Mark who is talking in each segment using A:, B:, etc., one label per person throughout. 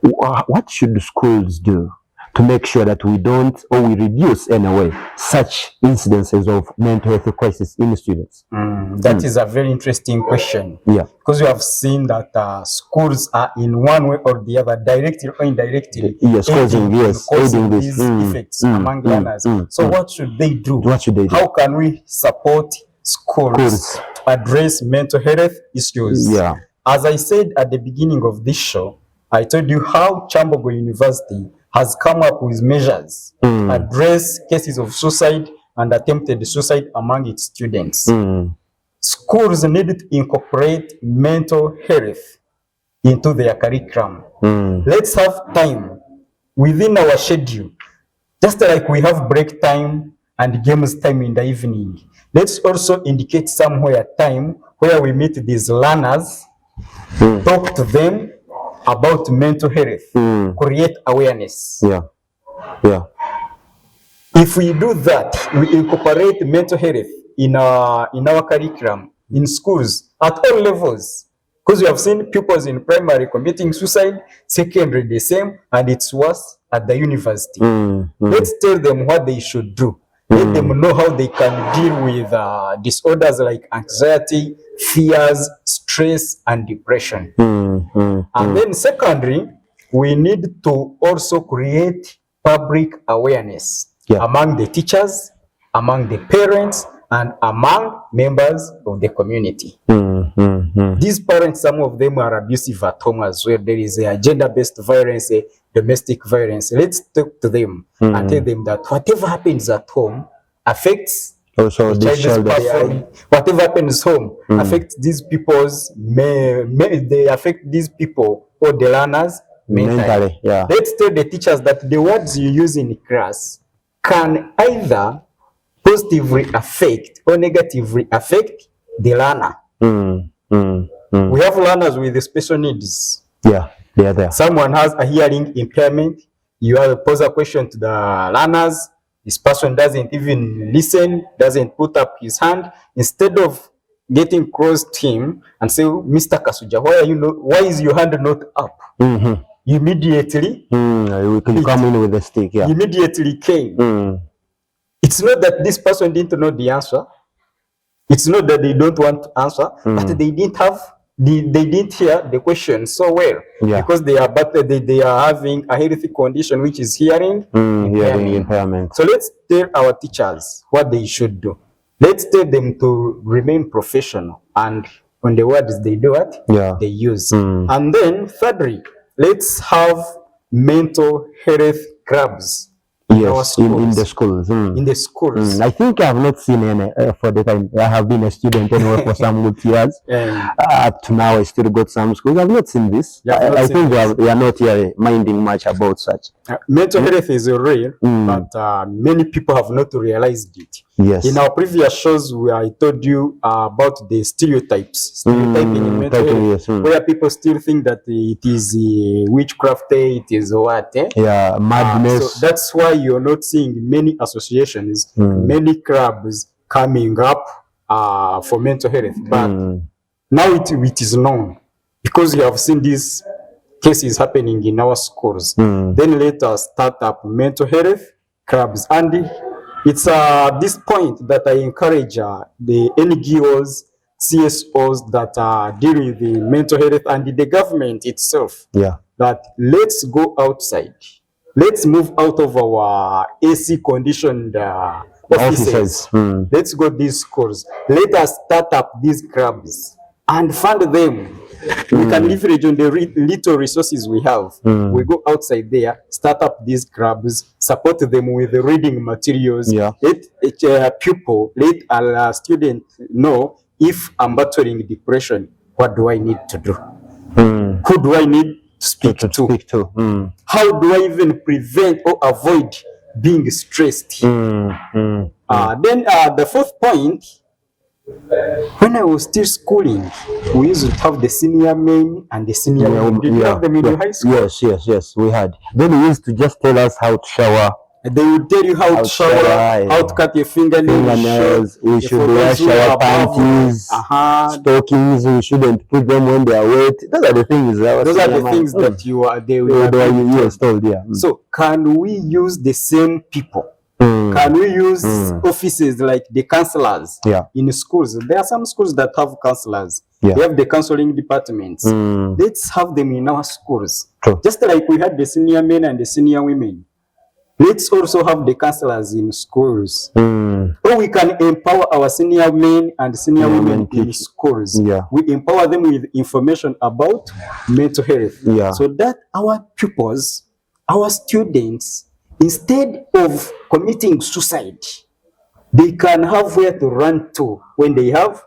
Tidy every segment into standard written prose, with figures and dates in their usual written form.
A: What should the schools do to make sure that we don't, or we reduce anyway, such incidences of mental health crisis in students?
B: That is a very interesting question.
A: Yeah.
B: Because you have seen that schools are in one way or the other, directly or indirectly,
A: causing
B: these effects among learners. So what should they do?
A: What should they do?
B: How can we support schools to address mental health issues?
A: Yeah.
B: As I said at the beginning of this show, I told you how Chambogo University has come up with measures to address cases of suicide and attempted suicide among its students. Schools need to incorporate mental health into their curriculum. Let's have time within our schedule, just like we have break time and games time in the evening. Let's also indicate somewhere time where we meet these learners, talk to them about mental health, create awareness.
A: Yeah.
B: If we do that, we incorporate mental health in our curriculum, in schools, at all levels. Because we have seen pupils in primary committing suicide, secondary the same, and it's worse at the university. Let's tell them what they should do. Let them know how they can deal with disorders like anxiety, fears, stress, and depression. And then secondly, we need to also create public awareness among the teachers, among the parents, and among members of the community. These parents, some of them are abusive at home as well. There is a gender-based violence, domestic violence. Let's talk to them and tell them that whatever happens at home affects
A: also
B: the child's performance. Whatever happens home affects these people's, they affect these people or the learners mentally. Let's tell the teachers that the words you use in class can either positively affect or negatively affect the learner. We have learners with special needs.
A: Yeah, they are there.
B: Someone has a hearing impairment. You have to pose a question to the learners. This person doesn't even listen, doesn't put up his hand. Instead of getting close to him and say, Mr. Kasuja, why is your hand not up? Immediately,
A: we can come in with a stick.
B: Immediately came. It's not that this person didn't know the answer. It's not that they don't want to answer, but they didn't hear the question so well because they are having a healthy condition which is hearing
A: impairment.
B: So let's tell our teachers what they should do. Let's tell them to remain professional and on the words they do it, they use. And then thirdly, let's have mental health clubs.
A: Yes, in the schools.
B: In the schools.
A: I think I have not seen any for the time. I have been a student anyway for some good years. Up to now, I still got some schools. I have not seen this. I think we are not here minding much about such.
B: Mental health is real, but many people have not realized it.
A: Yes.
B: In our previous shows, I told you about the stereotyping in mental health, where people still think that it is witchcraft, it is what?
A: Madness.
B: So that's why you're not seeing many associations, many clubs coming up for mental health. But now it is known because you have seen these cases happening in our schools. Then let us start up mental health clubs. And it's this point that I encourage the NGOs, CSOs that deal with the mental health and the government itself. That let's go outside. Let's move out of our AC conditioned offices. Let's go these schools. Let us start up these clubs and fund them. We can leverage on the little resources we have. We go outside there, start up these clubs, support them with the reading materials. Let a pupil, let a student know, if I'm battling depression, what do I need to do? Who do I need to speak to? How do I even prevent or avoid being stressed? Then the fourth point, when I was still schooling, we used to have the senior men and the senior women. Did you have them in your high school?
A: Yes, we had. Then he used to just tell us how to shower,
B: They will tell you how to shower, how to cut your fingernails.
A: We should wash our panties, stockings. We shouldn't put them when they are wet. Those are the things.
B: Those are the things that you are
A: told. Yeah.
B: So can we use the same people? Can we use offices like the counselors in schools? There are some schools that have counselors. They have the counseling departments. Let's have them in our schools. Just like we had the senior men and the senior women. Let's also have the counselors in schools. Or we can empower our senior men and senior women in schools. We empower them with information about mental health. So that our pupils, our students, instead of committing suicide, they can have where to run to when they have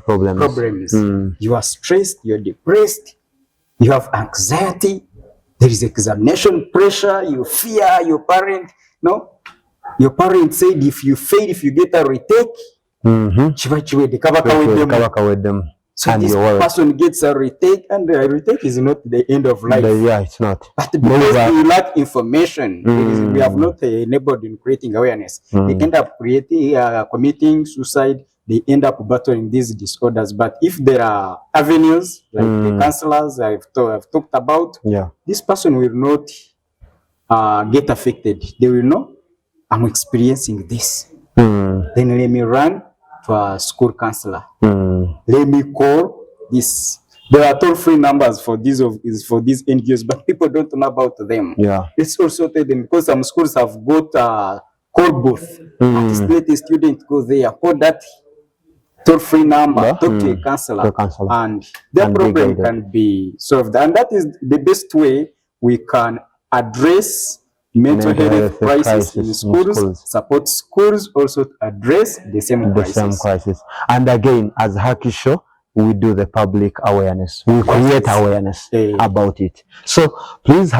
B: problems. You are stressed, you're depressed, you have anxiety, there is examination pressure, you fear your parent. No, your parent said if you fail, if you get a retake, so
A: and
B: this person gets a retake, and the retake is not the end of life.
A: It's not.
B: But because we lack information, we have not enabled in creating awareness. They end up committing suicide. They end up battling these disorders. But if there are avenues like the counselors I've talked about, this person will not get affected. They will know, I'm experiencing this. Then let me run to a school counselor. Let me call this. There are toll-free numbers for these NGOs, but people don't know about them. Let's also tell them, because some schools have got a call booth. Let the student go there, call that toll-free number, talk to a counselor, and their problem can be solved. And that is the best way we can address mental health crisis in schools, support schools also to address the same crisis.
A: And again, as Haki Show, we do the public awareness. We create awareness about it. So please